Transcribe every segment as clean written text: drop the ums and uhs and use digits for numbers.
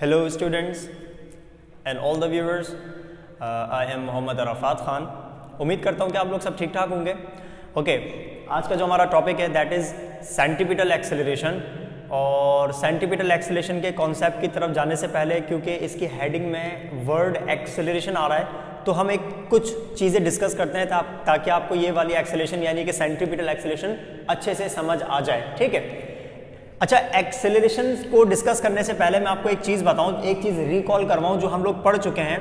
Hello students and all the viewers, I am Mohammad Arfat Khan. उम्मीद करता हूँ कि आप लोग सब ठीक ठाक होंगे। ओके, आज का जो हमारा टॉपिक है दैट इज़ सेंटीपिटल एक्सेलरेशन। और सेंटीपिटल एक्सेलरेशन के कॉन्सेप्ट की तरफ जाने से पहले, क्योंकि इसकी हेडिंग में वर्ड एक्सेलरेशन आ रहा है, तो हम कुछ चीज़ें डिस्कस करते हैं ताकि आपको ये वाली एक्सेलरेशन यानी कि सेंटीपिटल एक्सेलरेशन अच्छे से समझ आ जाए। ठीक है, अच्छा, एक्सेलरेशन को डिस्कस करने से पहले मैं आपको एक चीज़ बताऊं, एक चीज़ रिकॉल करवाऊं जो हम लोग पढ़ चुके हैं।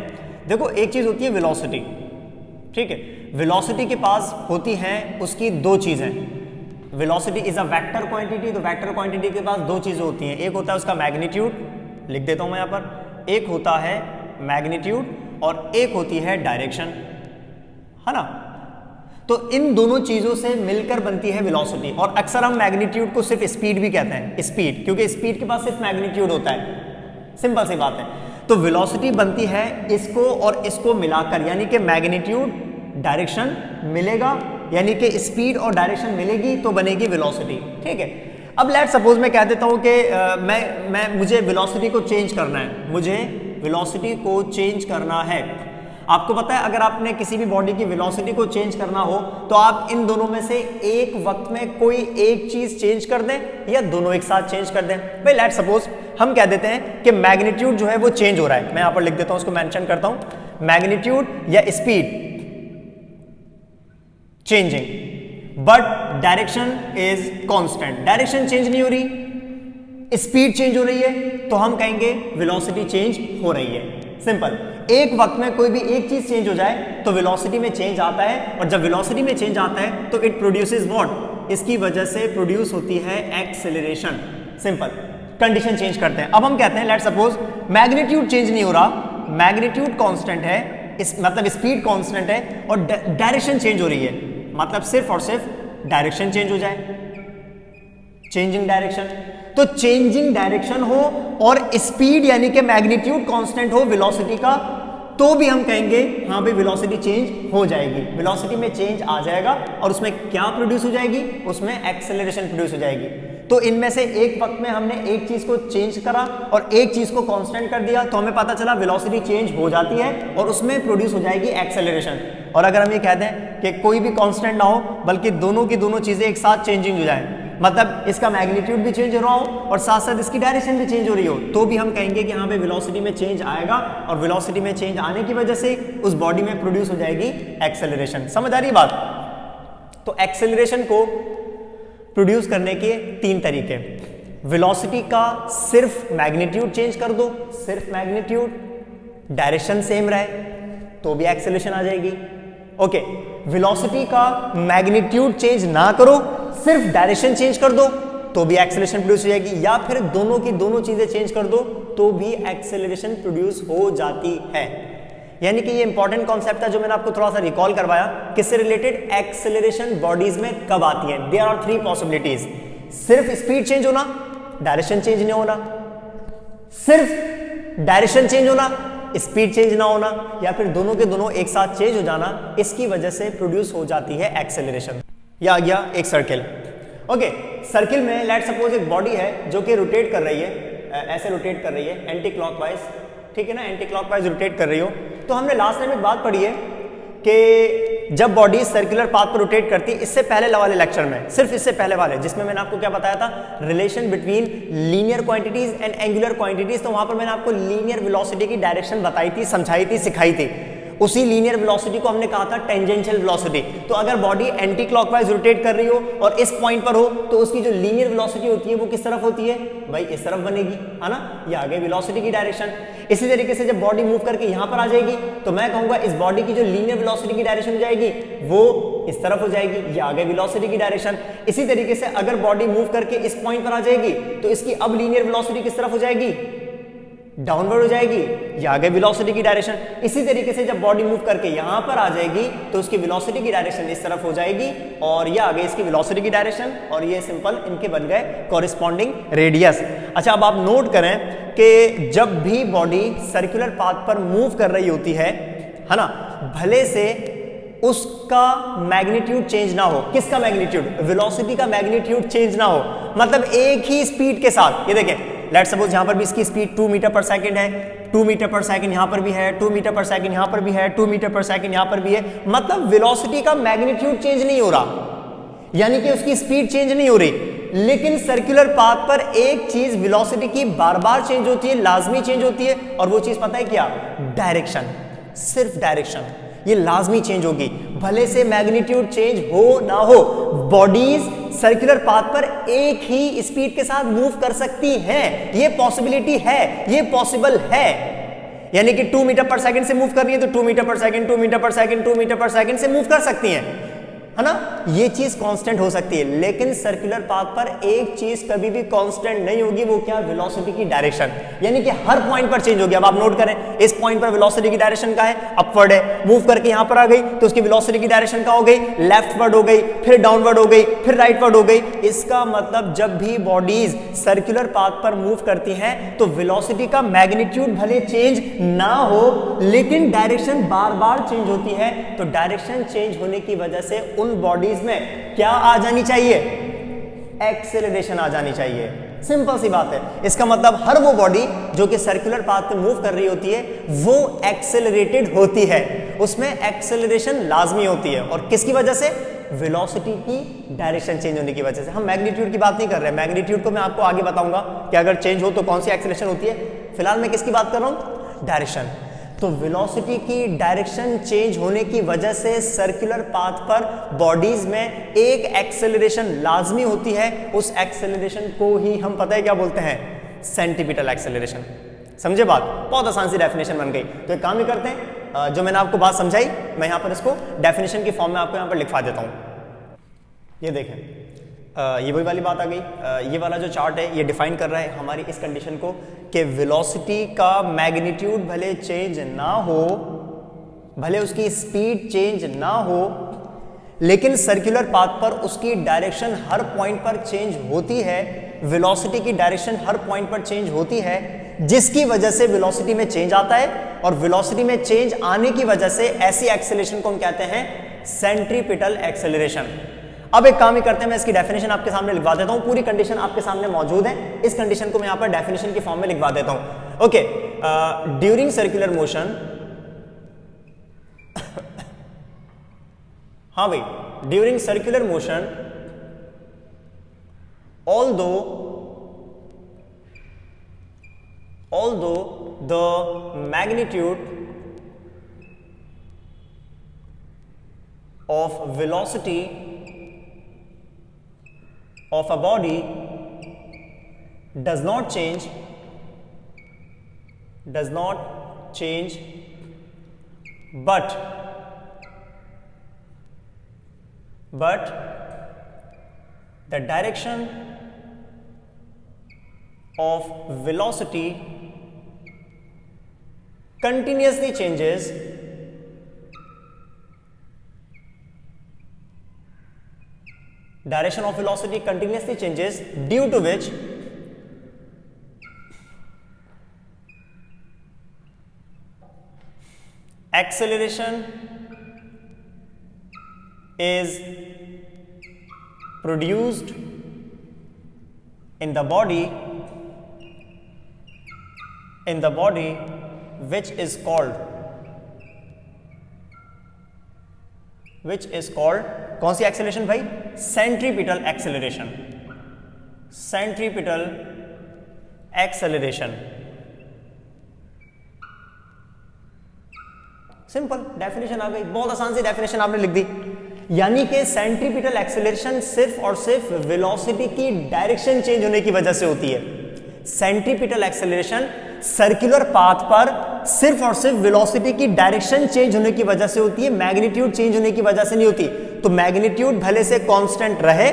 देखो, एक चीज़ होती है वेलोसिटी। ठीक है, वेलोसिटी के पास होती हैं उसकी दो चीज़ें। Velocity is a vector quantity, तो वेक्टर क्वांटिटी के पास दो चीज़ें होती हैं। एक होता है उसका मैग्नीट्यूड, लिख देता हूं मैं यहाँ पर, एक होता है मैग्नीट्यूड और एक होती है डायरेक्शन, है ना। तो इन दोनों चीजों से मिलकर बनती है वेलोसिटी। और अक्सर हम मैग्नीट्यूड को सिर्फ स्पीड भी कहते हैं, स्पीड, क्योंकि स्पीड के पास सिर्फ मैग्नीट्यूड होता है। सिंपल सी बात है। तो वेलोसिटी बनती है इसको और इसको मिलाकर, यानी कि मैग्नीट्यूड डायरेक्शन मिलेगा, यानी कि स्पीड और डायरेक्शन मिलेगी तो बनेगी वेलोसिटी। ठीक है, अब लेट सपोज मैं कह देता हूं कि मुझे वेलोसिटी को चेंज करना है, मुझे वेलोसिटी को चेंज करना है। आपको पता है, अगर आपने किसी भी बॉडी की वेलोसिटी को चेंज करना हो तो आप इन दोनों में से एक वक्त में कोई एक चीज चेंज कर दें या दोनों एक साथ चेंज कर दें। भाई लेट सपोज हम कह देते हैं कि मैग्नीट्यूड जो है वो चेंज हो रहा है। मैं यहां पर लिख देता हूं, उसको मेंशन करता हूं, मैग्नीट्यूड या speed changing, but direction is constant. Direction change नहीं हो रही, स्पीड चेंज हो रही है, तो हम कहेंगे वेलोसिटी चेंज हो रही है। सिंपल। एक वक्त में कोई भी एक चीज चेंज हो जाए तो वेलोसिटी में चेंज आता है, और जब वेलोसिटी में चेंज आता है तो इट प्रोड्यूसेस व्हाट, इसकी वजह से प्रोड्यूस होती है एक्सेलरेशन। सिंपल। कंडीशन चेंज करते हैं। अब हम कहते हैं लेट सपोज मैग्नीट्यूड चेंज नहीं हो रहा, मैग्नीट्यूड कांस्टेंट है, मतलब स्पीड कांस्टेंट है, और डायरेक्शन चेंज हो रही है, मतलब सिर्फ और सिर्फ डायरेक्शन चेंज हो जाए, चेंजिंग डायरेक्शन। तो चेंजिंग डायरेक्शन हो और स्पीड यानी कि मैग्नीट्यूड कांस्टेंट हो वेलोसिटी का, तो भी हम कहेंगे हाँ भाई वेलोसिटी चेंज हो जाएगी। वेलोसिटी में चेंज आ जाएगा और उसमें क्या प्रोड्यूस हो जाएगी, उसमें एक्सेलरेशन प्रोड्यूस हो जाएगी। तो इनमें से एक वक्त में हमने एक चीज को चेंज करा और एक चीज को कांस्टेंट कर दिया, तो हमें पता चला वेलोसिटी चेंज हो जाती है और उसमें प्रोड्यूस हो जाएगी एक्सेलरेशन। और अगर हम ये कहते हैं कि कोई भी कांस्टेंट ना हो बल्कि दोनों की दोनों चीजें एक साथ चेंजिंग हो जाए, मतलब इसका मैग्नीट्यूड भी चेंज हो रहा हो और साथ साथ इसकी डायरेक्शन भी चेंज हो रही हो, तो भी हम कहेंगे कि हाँ पे वेलोसिटी में चेंज आएगा, और वेलोसिटी में चेंज आने की वजह से उस बॉडी में प्रोड्यूस हो जाएगी एक्सेलरेशन। समझ आ रही बात। तो एक्सेलरेशन को प्रोड्यूस करने के तीन तरीके। वेलोसिटी का सिर्फ मैग्नीट्यूड चेंज कर दो, सिर्फ मैग्नीट्यूड, डायरेक्शन सेम रहे तो भी एक्सेलरेशन आ जाएगी। ओके, वेलोसिटी का मैग्नीट्यूड चेंज ना करो, सिर्फ डायरेक्शन चेंज कर दो तो भी एक्सेलरेशन प्रोड्यूस हो जाएगी, या फिर दोनों की दोनों चीजें चेंज कर दो तो भी एक्सेलरेशन प्रोड्यूस हो जाती है। यानी कि ये इंपॉर्टेंट कॉन्सेप्ट था जो मैंने आपको थोड़ा सा रिकॉल करवाया। किससे रिलेटेड? एक्सेलरेशन बॉडीज में कब आती है। There are three possibilities. सिर्फ स्पीड चेंज होना, डायरेक्शन चेंज नहीं होना, सिर्फ डायरेक्शन चेंज होना, स्पीड चेंज ना होना, या फिर दोनों के दोनों एक साथ चेंज हो जाना, इसकी वजह से प्रोड्यूस हो जाती है एक्सेलरेशन। या आ गया एक सर्किल। ओके, सर्किल में लेट सपोज एक बॉडी है जो कि रोटेट कर रही है, ऐसे रोटेट कर रही है एंटी क्लॉकवाइज, ठीक है ना, एंटी क्लॉकवाइज रोटेट कर रही हो। तो हमने लास्ट टाइम एक बात पढ़ी है कि जब बॉडी सर्कुलर पाथ पर रोटेट करती है, इससे पहले वाले लेक्चर में, सिर्फ इससे पहले वाले, जिसमें मैंने आपको क्या बताया था, relation between linear quantities and angular quantities. तो वहां पर मैंने आपको लीनियर वेलोसिटी की डायरेक्शन बताई थी, समझाई थी, सिखाई थी। उसी लीनियर वेलोसिटी को हमने कहा था टेंजेंशियल वेलोसिटी। तो अगर बॉडी एंटी क्लॉकवाइज रोटेट कर रही हो और इस पॉइंट पर हो, तो उसकी जो लीनियर वेलोसिटी होती है वो किस तरफ होती है भाई, इस तरफ बनेगी, है ना। ये आ गई वेलोसिटी की डायरेक्शन। इसी तरीके से जब बॉडी मूव करके यहां पर आ जाएगी तो मैं कहूंगा इस बॉडी की जो लीनियर वेलोसिटी की डायरेक्शन हो जाएगी वो इस तरफ हो जाएगी, ये आ गई वेलोसिटी की डायरेक्शन। इसी तरीके से अगर बॉडी मूव करके इस पॉइंट पर आ जाएगी तो इसकी अब लीनियर वेलोसिटी किस तरफ हो जाएगी, डाउनवर्ड हो जाएगी, ये आ गई वेलोसिटी की डायरेक्शन। इसी तरीके से जब बॉडी मूव करके यहां पर आ जाएगी तो उसकी वेलोसिटी की डायरेक्शन इस तरफ हो जाएगी, और ये आ गई इसकी वेलोसिटी की डायरेक्शन, और ये सिंपल इनके बन गए कॉरिस्पॉन्डिंग रेडियस। अच्छा, अब आप नोट करें कि जब भी बॉडी सर्कुलर पाथ पर मूव कर रही होती है ना, भले से उसका मैग्नीट्यूड चेंज ना हो। किसका मैग्नीट्यूड? वेलोसिटी का मैग्नीट्यूड चेंज ना हो, मतलब एक ही स्पीड के साथ, ये देखें लेट्स सपोज यहां पर भी इसकी स्पीड 2 मीटर पर सेकंड है, 2 मीटर पर सेकंड यहां पर भी है, 2 मीटर पर सेकंड यहां पर भी है, 2 मीटर पर सेकंड यहां पर भी है, मतलब वेलोसिटी का मैग्नीट्यूड चेंज नहीं हो रहा, यानी कि उसकी स्पीड चेंज नहीं हो रही। लेकिन सर्कुलर पाथ पर एक चीज वेलोसिटी की बार बार चेंज होती है, लाजमी चेंज होती है, और वो चीज पता है क्या? डायरेक्शन, सिर्फ डायरेक्शन, ये लाजमी चेंज होगी, भले से मैग्नीट्यूड चेंज हो ना हो। बॉडीज सर्कुलर पाथ पर एक ही स्पीड के साथ मूव कर सकती हैं, ये पॉसिबिलिटी है, ये पॉसिबल है। यानी कि 2 मीटर पर सेकंड से मूव कर रही है तो 2 मीटर पर सेकंड, 2 मीटर पर सेकंड, 2 मीटर पर सेकंड से मूव कर सकती हैं, है ना? ये चीज कांस्टेंट हो सकती है। लेकिन सर्कुलर पाथ पर एक चीज कभी भी कांस्टेंट नहीं होगी, वो क्या? वेलोसिटी की डायरेक्शन, यानी कि हर पॉइंट पर चेंज होगी। अब आप नोट करें, इस पॉइंट पर वेलोसिटी की डायरेक्शन क्या है? अपवर्ड है, मूव करके यहां पर आ गई तो उसकी वेलोसिटी की डायरेक्शन क्या हो गई? लेफ्टवर्ड हो गई, फिर डाउनवर्ड हो गई, फिर राइटवर्ड हो गई। इसका मतलब जब भी बॉडीज सर्कुलर पाथ पर मूव करती हैं तो वेलोसिटी का मैग्नीट्यूड भले चेंज ना हो, लेकिन डायरेक्शन बार बार चेंज होती है। तो डायरेक्शन चेंज होने की वजह से उन बॉडीज में क्या आ जानी चाहिए? एक्सेलरेशन आ जानी चाहिए। सिंपल सी बात है। इसका मतलब हर वो बॉडी जो कि सर्कुलर पाथ पे मूव कर रही होती है वो एक्सेलरेटेड होती है, उसमें एक्सेलरेशन लाजमी होती है। और किसकी वजह से? वेलोसिटी की डायरेक्शन चेंज होने की वजह से। हम मैग्नीट्यूड की बात नहीं कर रहे हैं, मैग्नीट्यूड को मैं आपको आगे बताऊंगा कि अगर चेंज हो तो कौन सी एक्सेलरेशन होती है। फिलहाल मैं किसकी बात कर रहा हूं? डायरेक्शन। तो वेलोसिटी की डायरेक्शन चेंज होने की वजह से सर्कुलर पाथ पर बॉडीज में एक एक्सेलरेशन लाजमी होती है। उस एक्सेलरेशन को ही हम पता है क्या बोलते हैं? Centripetal acceleration. समझे बात? बहुत आसान सी डेफिनेशन बन गई। तो एक काम ही करते हैं, जो मैंने आपको बात समझाई मैं यहां पर इसको डेफिनेशन की फॉर्म में आपको यहां पर लिखवा देता हूं। ये देखें, ये वही वाली बात आ गई। ये वाला जो चार्ट है ये डिफाइन कर रहा है हमारी इस कंडीशन को कि वेलोसिटी का मैग्नीट्यूड भले चेंज ना हो, भले उसकी स्पीड चेंज ना हो, लेकिन सर्कुलर पाथ पर उसकी डायरेक्शन हर पॉइंट पर चेंज होती है। वेलोसिटी की डायरेक्शन हर पॉइंट पर चेंज होती है, जिसकी वजह से वेलोसिटी में चेंज आता है। और वेलोसिटी में चेंज आने की वजह से ऐसी एक्सेलरेशन को हम कहते हैं सेंट्रीपिटल एक्सेलरेशन। अब एक काम ही करते हैं, मैं इसकी डेफिनेशन आपके सामने लिखवा देता हूं। पूरी कंडीशन आपके सामने मौजूद है, इस कंडीशन को मैं यहां पर डेफिनेशन की फॉर्म में लिखवा देता हूं। ओके, ड्यूरिंग सर्कुलर मोशन, हाँ भाई, during circular motion although the magnitude of velocity of a body does not change, but the direction of velocity continuously changes, direction of velocity continuously changes, due to which acceleration is produced in the body which is called कौन सी acceleration भाई? Centripetal acceleration. Centripetal acceleration. Simple definition आ गई, बहुत आसान सी definition आपने लिख दी। यानी कि सेंट्रीपिटल एक्सेलरेशन सिर्फ और सिर्फ वेलोसिटी की डायरेक्शन चेंज होने की वजह से होती है। सेंट्रीपिटल एक्सेलरेशन सर्कुलर पाथ पर सिर्फ और सिर्फ वेलोसिटी की डायरेक्शन चेंज होने की वजह से होती है, मैग्नीट्यूड चेंज होने की वजह से नहीं होती। तो मैग्नीट्यूड भले से कांस्टेंट रहे,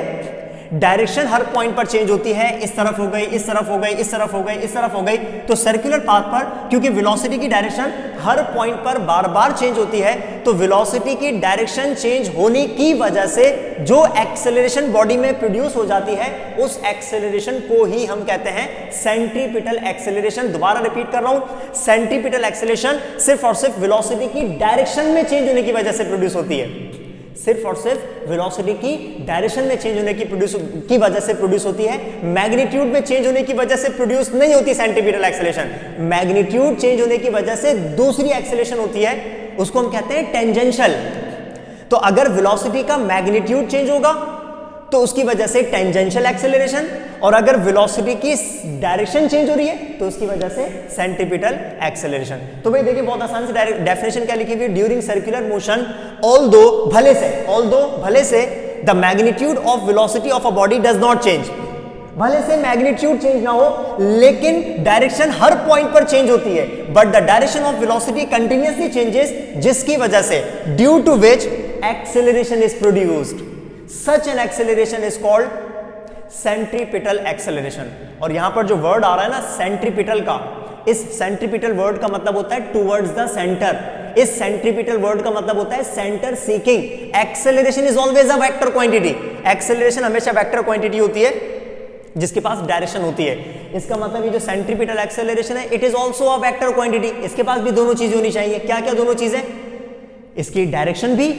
डायरेक्शन हर पॉइंट पर चेंज होती है। इस तरफ हो गई, इस तरफ हो गई, इस तरफ हो गई, इस तरफ हो गई। तो सर्कुलर पाथ पर क्योंकि वेलोसिटी की डायरेक्शन हर पॉइंट पर बार बार चेंज होती है, तो वेलोसिटी की डायरेक्शन चेंज होने की वजह से जो एक्सेलरेशन बॉडी में प्रोड्यूस हो जाती है, उस एक्सेलरेशन को ही हम कहते हैं सेंट्रीपिटल एक्सेलरेशन। दोबारा रिपीट कर रहा हूं, सेंट्रीपिटल एक्सेलरेशन सिर्फ और सिर्फ वेलोसिटी की डायरेक्शन में चेंज होने की वजह से प्रोड्यूस होती है। सिर्फ और सिर्फ वेलोसिटी की डायरेक्शन में चेंज होने की वजह से प्रोड्यूस होती है, मैग्नीट्यूड में चेंज होने की वजह से प्रोड्यूस नहीं होती सेंट्रीपिटल एक्सेलरेशन। मैग्नीट्यूड चेंज होने की वजह से दूसरी एक्सेलरेशन होती है, उसको हम कहते हैं टेंजेंशियल। तो अगर वेलोसिटी का मैग्नीट्यूड चेंज होगा तो उसकी वजह से टेंजेंशियल एक्सेलरेशन, और अगर वेलोसिटी की डायरेक्शन चेंज हो रही है तो उसकी वजह से सेंट्रीपिटल एक्सेलरेशन। तो भाई देखिए बहुत आसान से डेफिनेशन क्या लिखी हुई है, ड्यूरिंग सर्कुलर मोशन ऑल्दो भले से the magnitude of velocity of a body does not change, भले से मैग्नीट्यूड चेंज ना हो लेकिन डायरेक्शन हर पॉइंट पर चेंज होती है, but the direction of velocity continuously changes, जिसकी वजह से due to which acceleration is produced, such an acceleration is called centripetal acceleration. और यहां पर जो वर्ड आ रहा है ना सेंट्रीपिटल का, इस सेंट्रीपिटल वर्ड का मतलब होता है टुवर्ड्स द सेंटर, इस सेंट्रीपिटल वर्ड का मतलब होता है centre seeking. Acceleration is always a vector quantity, acceleration हमेशा वेक्टर क्वांटिटी होती है जिसके पास डायरेक्शन होती है। इसका मतलब ये जो सेंट्रीपिटल एक्सेलरेशन है it is also a vector quantity, इसके पास भी दोनों चीजें होनी चाहिए। क्या क्या दोनों चीजें? इसकी डायरेक्शन भी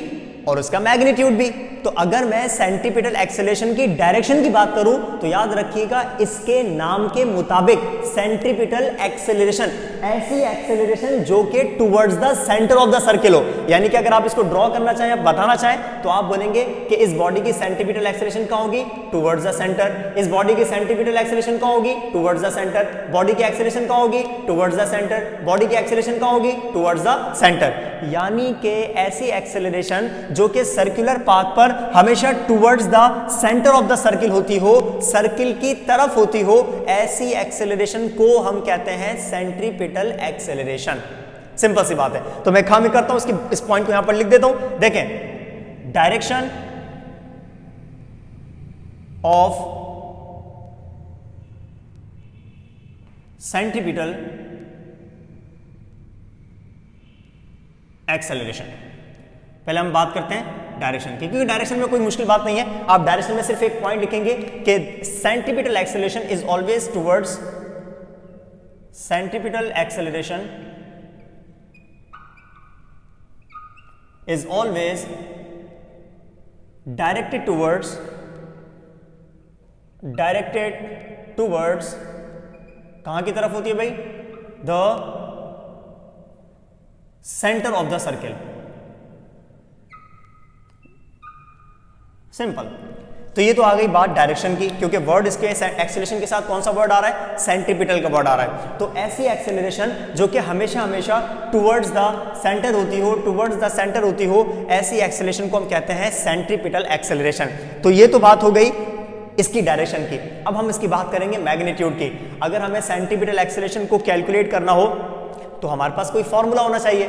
और उसका मैग्नीट्यूड भी। तो अगर मैं सेंट्रीपिटल एक्सेलरेशन की डायरेक्शन की बात करूं तो याद रखिएगा इसके नाम के मुताबिक सेंट्रीपिटल एक्सेलरेशन, ऐसी एक्सेलरेशन जो कि towards the centre of the circle हो। यानी कि अगर आप इसको ड्रॉ करना चाहें या बताना चाहें तो आप बोलेंगे कि इस बॉडी की सेंट्रीपिटल एक्सेलरेशन कहां होगी? Towards the centre. इस बॉडी की सेंट्रीपिटल एक्सेलरेशन कहां होगी? Towards the centre. बॉडी की एक्सेलरेशन कहां होगी? Towards the centre. बॉडी की एक्सेलरेशन कहां होगी? Towards the centre. यानी कि ऐसी एक्सेलरेशन जो कि सर्कुलर पाथ पर हमेशा towards the centre of the circle होती हो, सर्किल की तरफ होती हो, ऐसी एक्सेलरेशन को हम कहते हैं सेंट्रीपिटल एक्सेलरेशन। सिंपल सी बात है। तो मैं खामी करता हूं, इस पॉइंट को यहां पर लिख देता हूं। देखें, डायरेक्शन ऑफ सेंट्रीपिटल एक्सेलरेशन। पहले हम बात करते हैं डायरेक्शन की, क्योंकि डायरेक्शन में कोई मुश्किल बात नहीं है। आप डायरेक्शन में सिर्फ एक पॉइंट लिखेंगे कि centripetal acceleration is always towards, centripetal acceleration is always directed towards कहां की तरफ होती है भाई? The centre of the circle. Simple. तो ये तो आ गई बात डायरेक्शन की, क्योंकि वर्ड इसके एक्सेलरेशन के साथ कौन सा वर्ड आ रहा है? सेंट्रीपिटल का वर्ड आ रहा है। तो ऐसी एक्सेलरेशन जो कि हमेशा टुवर्ड्स द सेंटर होती हो, ऐसी एक्सेलरेशन को हम कहते हैं सेंट्रीपिटल एक्सेलरेशन। तो ये तो बात हो गई इसकी डायरेक्शन की। अब हम इसकी बात करेंगे मैग्नीट्यूड की। अगर हमें सेंट्रीपिटल एक्सेलरेशन को कैलकुलेट करना हो तो हमारे पास कोई फॉर्मूला होना चाहिए,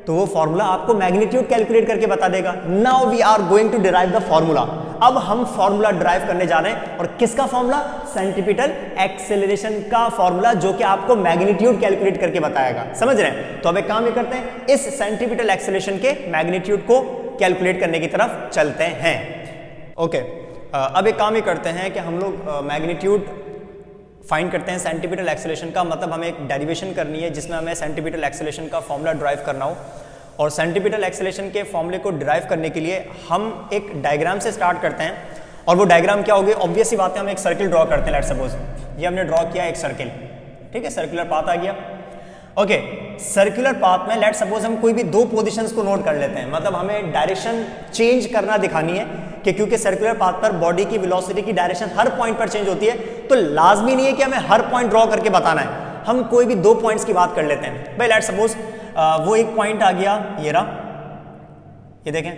तो वो फॉर्मूला आपको मैग्नीट्यूड कैलकुलेट करके बता देगा। Now we are going to derive the formula. अब हम फॉर्मूला डिराइव करने जा रहे हैं, और किसका फॉर्मूला? सेंट्रीपिटल एक्सेलरेशन का फॉर्मूला, जो कि आपको मैग्नीट्यूड कैलकुलेट करके बताएगा। समझ रहे हैं? तो अब एक काम ये करते हैं, इस सेंट्रीपिटल एक्सेलरेशन के मैग्नीट्यूड को कैलकुलेट करने की तरफ चलते हैं। ओके, अब एक काम ये करते हैं कि हम लोग मैग्नीट्यूड फाइंड करते हैं सेंट्रीपिटल एक्सेलरेशन का। मतलब हमें एक डेरिवेशन करनी है जिसमें हमें सेंट्रीपिटल एक्सेलरेशन का फॉर्मूला डिराइव करना हो। और सेंट्रीपिटल एक्सेलरेशन के फॉर्मूले को डिराइव करने के लिए हम एक डायग्राम से स्टार्ट करते हैं। और वो डायग्राम क्या होगी? ऑब्वियस सी बात है, हम एक सर्किल ड्रॉ करते हैं। लेट्स सपोज ये हमने ड्रॉ किया एक सर्किल, ठीक है, सर्कुलर पाथ आ गया। ओके, सर्कुलर पाथ में लेट्स सपोज हम कोई भी दो पोजीशंस को नोट कर लेते हैं। मतलब हमें डायरेक्शन चेंज करना दिखानी है कि क्योंकि सर्कुलर पाथ पर बॉडी की वेलोसिटी की डायरेक्शन हर पॉइंट पर चेंज होती है, तो लाजमी नहीं है कि हमें हर पॉइंट ड्रॉ करके बताना है। हम कोई भी दो पॉइंट्स की बात कर लेते हैं। भाई लेट्स सपोज वो एक पॉइंट आ गया, ये रहा, ये देखें,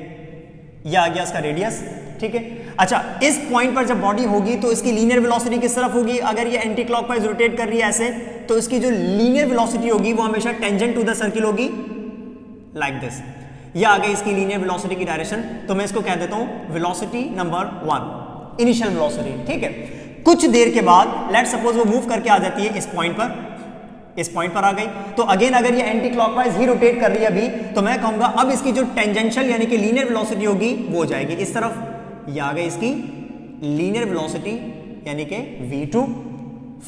ये आ गया इसका रेडियस, ठीक है। अच्छा, इस पॉइंट पर जब बॉडी होगी तो इसकी लीनियर वेलोसिटी किस तरफ होगी? अगर ये एंटी क्लॉकवाइज रोटेट कर रही है ऐसे, तो इसकी जो लीनियर वेलोसिटी होगी वो हमेशा टेंजेंट टू द सर्किल होगी, लाइक दिस। ये आ गई इसकी लीनियर वेलोसिटी की डायरेक्शन। तो मैं इसको कह देता हूं वेलोसिटी नंबर 1, इनिशियल वेलोसिटी, ठीक है। कुछ देर के बाद लेट्स सपोज वो मूव करके आ जाती है इस पॉइंट पर, इस पॉइंट पर आ गई। तो अगेन अगर ये एंटी क्लॉकवाइज ही रोटेट कर रही है अभी, तो मैं कहूंगा अब इसकी जो टेंजेंशियल यानी कि लीनियर वेलोसिटी होगी वो हो जाएगी इस तरफ। ये आ गई इसकी लीनियर वेलोसिटी यानी कि v2,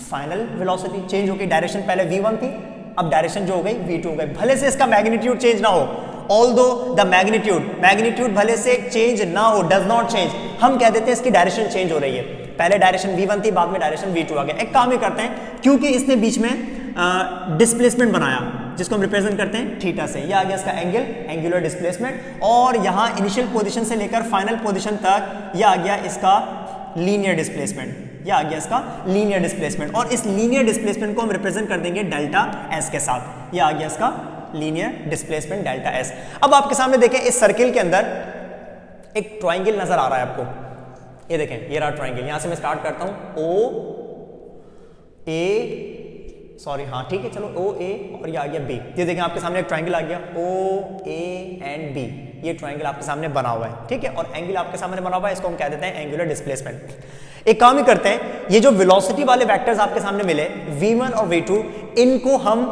फाइनल वेलोसिटी चेंज हो गई। डायरेक्शन पहले v1 थी, अब डायरेक्शन जो हो गई v2 हो गई। भले से इसका मैग्नीट्यूड चेंज ना हो, ऑल्दो द मैग्नीट्यूड भले से चेंज ना हो, डज नॉट चेंज, हम कह देते हैं इसकी डायरेक्शन चेंज हो रही है। पहले डायरेक्शन v1 थी, बाद में डायरेक्शन v2 आ गया। एक काम ही करते हैं, क्योंकि इसने बीच में डिस्प्लेसमेंट बनाया जिसको हम रिप्रेजेंट करते हैं थीटा से, ये आ गया इसका एंगल, एंगुलर डिस्प्लेसमेंट, और यहां इनिशियल पोजीशन से लेकर फाइनल पोजीशन तक ये आ गया इसका लीनियर डिस्प्लेसमेंट, ये आ गया इसका लीनियर डिस्प्लेसमेंट, और इस लीनियर डिस्प्लेसमेंट को हम रिप्रेजेंट कर देंगे डेल्टा एस के साथ, ये आ गया इसका लीनियर डिस्प्लेसमेंट डेल्टा एस। अब आपके सामने देखें इस सर्किल के अंदर एक ट्राइंगल नजर आ रहा है आपको, ये देखें, ये रहा ट्राइंगल। यहां से मैं स्टार्ट करता हूं, ओ ए, सॉरी हाँ ठीक है, चलो ओ ए, और ये आ गया बी। ये देखें आपके सामने एक ट्राइंगल आ गया, ओ ए एंड बी, ये ट्राइंगल आपके सामने बना हुआ है, ठीक है, और एंगल आपके सामने बना हुआ है, इसको हम कह देते हैं एंगुलर डिस्प्लेसमेंट। एक काम ही करते हैं, ये जो वेलोसिटी वाले वेक्टर्स आपके सामने मिले v1 और v2, इनको हम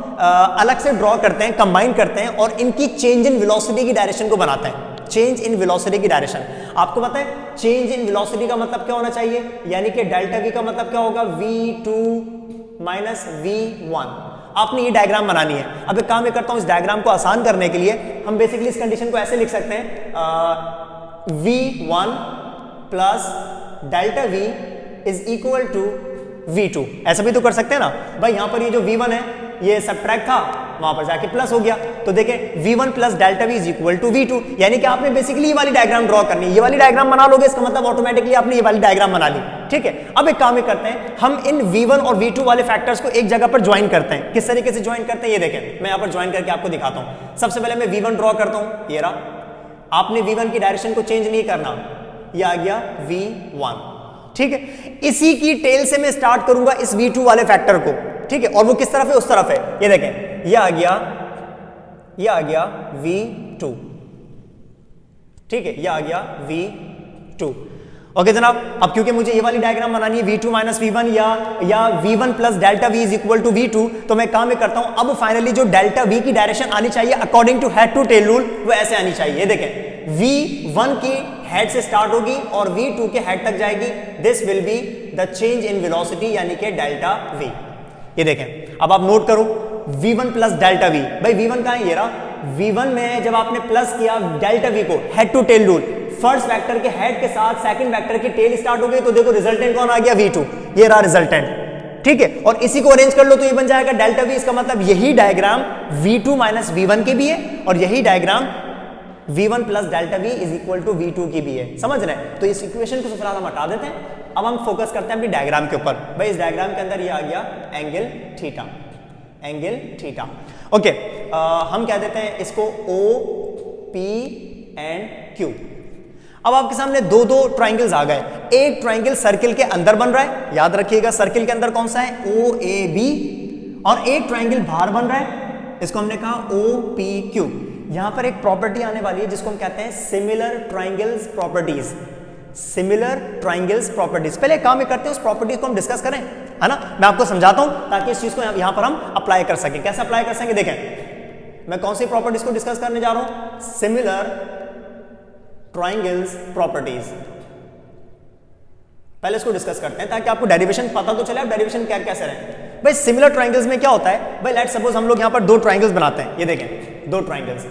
अलग से ड्रॉ करते हैं, कंबाइन करते हैं, और इनकी चेंज इन वेलोसिटी की डायरेक्शन को बनाते हैं। चेंज इन वेलोसिटी की डायरेक्शन, आपको पता है चेंज इन वेलोसिटी का मतलब क्या होना चाहिए, यानी कि डेल्टा v का मतलब क्या होगा, v2 माइनस v1। आपने ये डायग्राम बनानी है। अब एक काम ये करता हूं, इस डायग्राम को आसान करने के लिए हम बेसिकली इस कंडीशन को ऐसे लिख सकते हैं, v1 plus delta v is equal to v2। ऐसा भी तो कर सकते हैं ना भाई, यहां पर ये जो v1 है ये सब्ट्रैक्ट था, वहां पर जाके प्लस हो गया, तो देखें v1 plus delta v is equal to v2, यानी कि आपने बेसिकली ये वाली डायग्राम ड्रॉ करनी है। ये वाली डायग्राम बना लोगे, इसका मतलब ऑटोमेटिकली आपने ये वाली डायग्राम बना ली, ठीक है। अब एक काम ही करते हैं, हम इन v1 और v2 वाले फैक्टर्स को एक जगह पर ज्वाइन करते हैं। किस तरीके से ज्वाइन करते हैं ये देखें, मैं यहां पर ज्वाइन करके आपको दिखाता हूं। सबसे पहले मैं v1 ड्रॉ करता हूं, ये रहा, आपने v1 की डायरेक्शन को चेंज नहीं करना, ये आ गया v1, ठीक है। इसी की टेल से मैं स्टार्ट करूंगा इस v2 वाले फैक्टर को, ठीक है, और वो किस तरफ है, उस तरफ है, ये देखें, ये आ गया v2, ठीक है, ये आ गया v2। ओके जनाब, अब क्योंकि मुझे ये वाली डायग्राम बनानी है v2 माइनस v1 या v1 plus delta v is equal to v2, तो मैं काम में करता हूं, अब फाइनली जो डेल्टा v की डायरेक्शन आनी चाहिए according to head to tail rule, वो ऐसे आनी चाहिए। देखें v1 की हेड से स्टार्ट होगी और v2 के हेड तक जाएगी, this will be the change in velocity, यानी कि डेल्टा v। ये देखें, अब आप नोट करो, v1 प्लस डेल्टा v, भाई v1 कहां है, ये रहा v1 में जब आपने प्लस किया डेल्टा v को, head to tail rule, first vector के हेड के साथ सेकंड वेक्टर की टेल स्टार्ट हो गई, तो देखो रिजल्टेंट कौन आ गया, v2, ये रहा रिजल्टेंट, ठीक है। और इसी को अरेंज कर लो तो ये बन जाएगा डेल्टा v। इसका मतलब यही डायग्राम v2 माइनस v1 के भी है, और यही diagram v1 plus delta v is equal to v2 की भी है, समझ रहे हैं। तो इस इक्वेशन को फिलहाल हम हटा देते हैं, अब हम फोकस करते हैं अपनी डायग्राम के ऊपर। भाई इस डायग्राम के अंदर ये आ गया angle theta, angle theta, okay. हम कह देते हैं इसको O, P एंड Q। अब आपके सामने दो ट्राइंगल्स आ गए, एक ट्राइंगल सर्किल के अंदर बन रहा है, याद रखिएगा सर्किल के अंदर कौन सा है, OAB, और एक ट्राइंगल बाहर बन रहा है, इसको हमने कहा OPQ। यहां पर एक प्रॉपर्टी आने वाली है जिसको हम कहते हैं similar triangles properties, similar triangles properties. पहले काम करते हैं उस प्रॉपर्टीज को हम डिस्कस करें, है ना, मैं आपको समझाता हूं ताकि इस चीज को यहां पर हम अप्लाई कर सकें। कैसे अप्लाई कर सकेंगे, देखें मैं कौन सी प्रॉपर्टीज को डिस्कस करने जा रहा हूं, सिमिलर ट्राइंगल्स प्रॉपर्टीज। पहले इसको डिस्कस करते हैं ताकि आपको डेरिवेशन पता तो चले, आप डेरिवेशन क्या कैसे रहे। भाई सिमिलर ट्राइंगल्स में क्या होता है, भाई लेट्स सपोज हम लोग यहां पर दो ट्राइंगल्स बनाते हैं, ये देखें दो ट्राइंगल्स,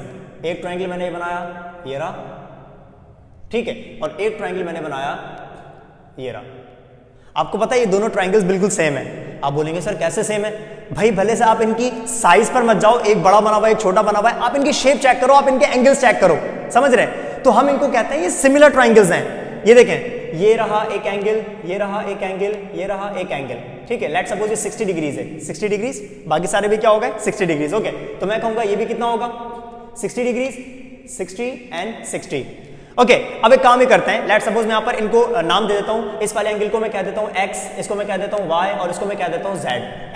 एक ट्राइंगल मैंने ये बनाया, ये रहा, ठीक है, और एक ट्राइंगल मैंने बनाया, ये रहा। आपको पता है ये दोनों ट्राइंगल्स बिल्कुल सेम है। आप बोलेंगे सर कैसे सेम है, भाई भले से आप इनकी साइज पर मत जाओ, एक बड़ा बना हुआ है एक छोटा बना हुआ है, आप इनकी शेप चेक करो, आप इनके एंगल्स चेक करो, समझ रहे हैं। तो हम इनको कहते हैं ये सिमिलर ट्राइंगल्स हैं। ये देखें, ये रहा एक एंगल, ये रहा एक एंगल, ये रहा एक एंगल, ठीक है। लेट्स सपोज ये 60 डिग्रीज है, 60 डिग्रीज, बाकी सारे भी क्या हो गए 60 डिग्रीज, ओके। तो मैं कहूंगा ये भी कितना होगा 60 डिग्रीज, 60 एंड 60, ओके। अब एक काम ही करते हैं, लेट्स सपोज मैं यहाँ पर इनको नाम दे देता हूँ, इस वाले एंगल को मैं कह देता हूँ x, इसको मैं कह देता हूँ y, और इसको मैं कह देता हूँ z,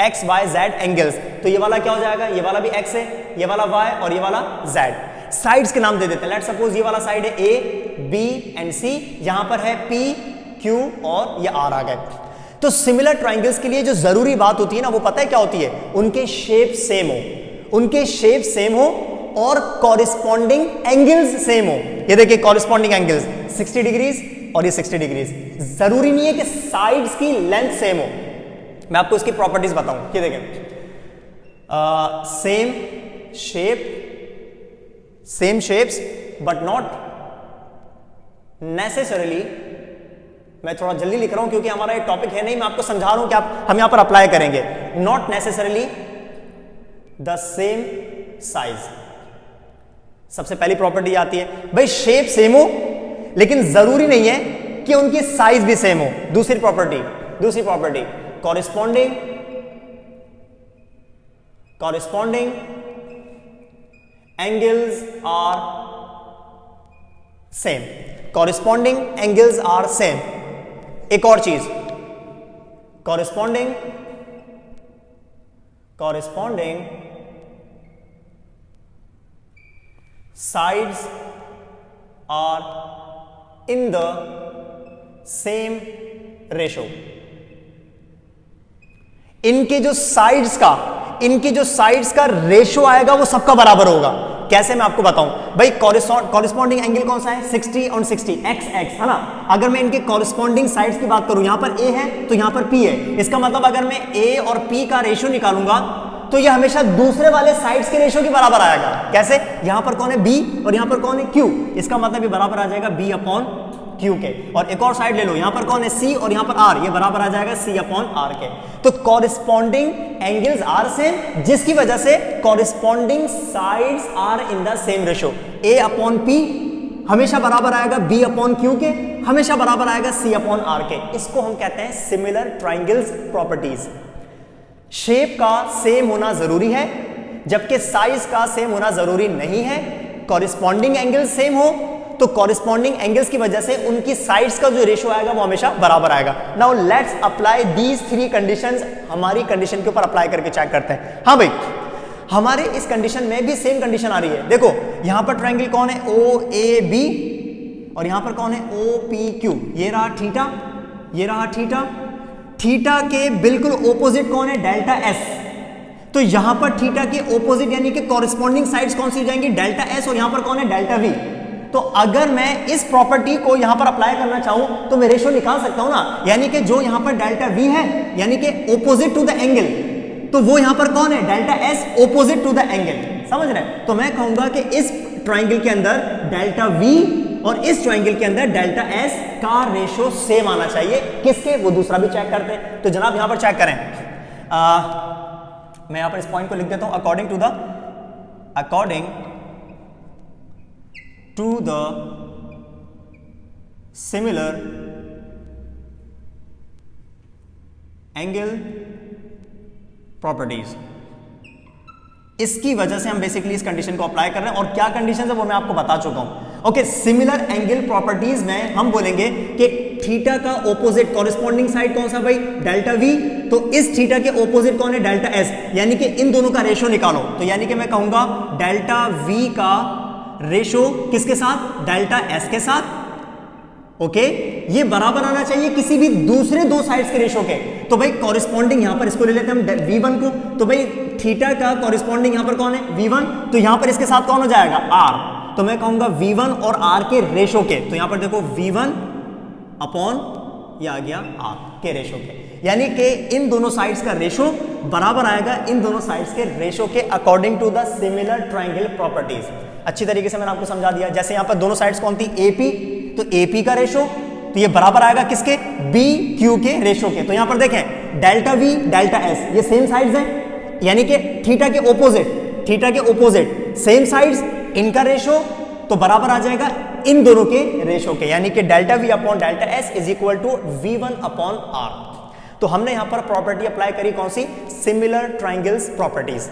x y z angles. तो ये वाला क्या हो जाएगा, ये वाला भी x है, ये वाला y और ये वाला z। साइड्स के नाम दे देते हैं, लेट्स सपोज ये वाला साइड है a, b एंड c, यहाँ पर है p, q और ये r आ गए। तो सिमिलर ट्राइंगल्स के लिए जो जरूरी बात होती है ना, वो पता है क्या होती है, उनके शेप सेम हो, उनके शेप सेम हो और कॉरिस्पॉन्डिंग एंगल्स सेम हो। ये देखिए कॉरिस्पॉन्डिंग एंगल्स 60 डिग्रीज और ये 60 डिग्रीज। जरूरी नहीं है कि साइड्स की लेंथ सेम हो, मैं आपको इसकी प्रॉपर्टीज बताऊं। ये देखें, same shape same shapes but not necessarily, मैं थोड़ा जल्दी लिख रहा हूं क्योंकि हमारा ये टॉपिक है नहीं, मैं आपको समझा रहा हूं कि हम यहां पर अप्लाई करेंगे। Not necessarily the same size, सबसे पहली प्रॉपर्टी आती है भाई शेप सेम हो लेकिन जरूरी नहीं है कि उनकी साइज भी सेम हो। दूसरी property corresponding angles are same, corresponding angles are same. एक और चीज, corresponding sides are in the same ratio। इनके जो साइड्स का रेशो आएगा वो सबका बराबर होगा। कैसे, मैं आपको बताऊं भाई। कॉरेस्पॉन्डिंग एंगल कौन सा है, 60 और 60, x है ना। अगर मैं इनके कॉरेस्पॉन्डिंग साइड्स की बात करूं, यहां पर a है तो यहां पर p है। इसका मतलब अगर मैं a और p का रेशो निकालूंगा तो ये हमेशा दूसरे वाले साइड्स के रेशो के बराबर आएगा। कैसे, यहां पर कौन है b और यहां पर कौन है q, इसका मतलब ये बराबर आ जाएगा b अपॉन q के। और एक और साइड ले लो, यहां पर कौन है c और यहां पर r, ये बराबर आ जाएगा c अपॉन r के। तो कॉरेस्पॉन्डिंग एंगल्स आर सेम, जिसकी वजह से corresponding sides are in the same ratio. a upon p हमेशा बराबर आएगा b अपॉन q के, हमेशा बराबर आएगा c अपॉन r के। इसको हम कहते हैं सिमिलर ट्राइंगल्स प्रॉपर्टीज। शेप का सेम होना जरूरी है जबकि साइज का सेम होना जरूरी नहीं है। कॉरेस्पॉन्डिंग एंगल सेम हो तो कॉरेस्पॉन्डिंग एंगल्स की वजह से उनकी साइड्स का जो रेशियो आएगा वो हमेशा बराबर आएगा। Now let's apply these 3 conditions, हमारी कंडीशन के ऊपर अप्लाई करके चेक करते हैं। हाँ भाई, हमारे इस कंडीशन में भी सेम कंडीशन आ रही है। देखो यहां पर ट्रायंगल कौन है, OAB, और यहां पर कौन है OPQ। ये रहा थीटा, ये रहा थीटा। थीटा के बिल्कुल ऑपोजिट कौन है, डेल्टा S। तो यहां पर थीटा के ऑपोजिट यानी कि कॉरेस्पॉन्डिंग साइड्स कौन सी हो जाएंगी, डेल्टा S, और यहां पर कौन है, डेल्टा V। तो अगर मैं इस प्रॉपर्टी को यहां पर अप्लाई करना चाहूं तो मैं रेशियो निकाल सकता हूं ना, यानी कि जो यहां पर डेल्टा V है यानी कि ऑपोजिट टू द एंगल, तो वो यहां पर कौन है, delta S opposite to the angle. समझ रहे हैं? तो मैं कहूंगा कि इस ट्रायंगल के अंदर डेल्टा V और इस ट्रायंगल के अंदर डेल्टा S का रेशियो सेम आना चाहिए। किसके, वो दूसरा भी चेक करते हैं। तो जनाब यहां पर चेक करें, मैं यहां पर इस पॉइंट को लिख देता हूं, according to the similar angle properties. इसकी वजह से हम बेसिकली इस कंडीशन को अप्लाई कर रहे हैं, और क्या कंडीशन है वो मैं आपको बता चुका हूं। ओके, सिमिलर एंगल प्रॉपर्टीज में हम बोलेंगे कि थीटा का ऑपोजिट कॉरेस्पॉन्डिंग साइड कौन सा भाई, डेल्टा V। तो इस थीटा के ऑपोजिट कौन है, डेल्टा S, यानी कि इन दोनों का रेशो निकालो। तो यानी कि मैं कहूंगा डेल्टा V का रेशो किसके साथ, डेल्टा S के साथ। ओके, ये बराबर आना चाहिए किसी भी दूसरे दो साइड्स के रेशो के। तो भाई कॉरेस्पॉन्डिंग यहां पर इसको ले लेते हैं हम V1 को। तो भाई थीटा का कॉरेस्पॉन्डिंग यहां पर कौन है, V1। तो यहां पर इसके साथ कौन हो जाएगा, R। तो मैं कहूंगा V1 और R के रेशो के। तो यहां पर देखो V1 अपॉन ये आ गया R के रेशो के, यानी कि इन दोनों साइड्स का रेशो बराबर आएगा इन दोनों साइड्स के रेशो के according to the similar triangle properties. अच्छी तरीके से मैंने आपको समझा दिया। जैसे यहां पर दोनों साइड्स कौन थी, AP, तो AP का रेशो तो ये बराबर आएगा किसके, BQ के रेशो के। तो यहां पर देखें डेल्टा V डेल्टा S ये सेम साइड्स हैं, यानी कि थीटा के ऑपोजिट सेम साइड्स, इनका रेशो तो बराबर आ जाएगा इन दोनों के रेशो के, यानी कि delta V upon delta S is equal to V1 upon R। तो हमने यहां पर प्रॉपर्टी अप्लाई करी कौन सी, सिमिलर ट्रायंगल्स प्रॉपर्टीज।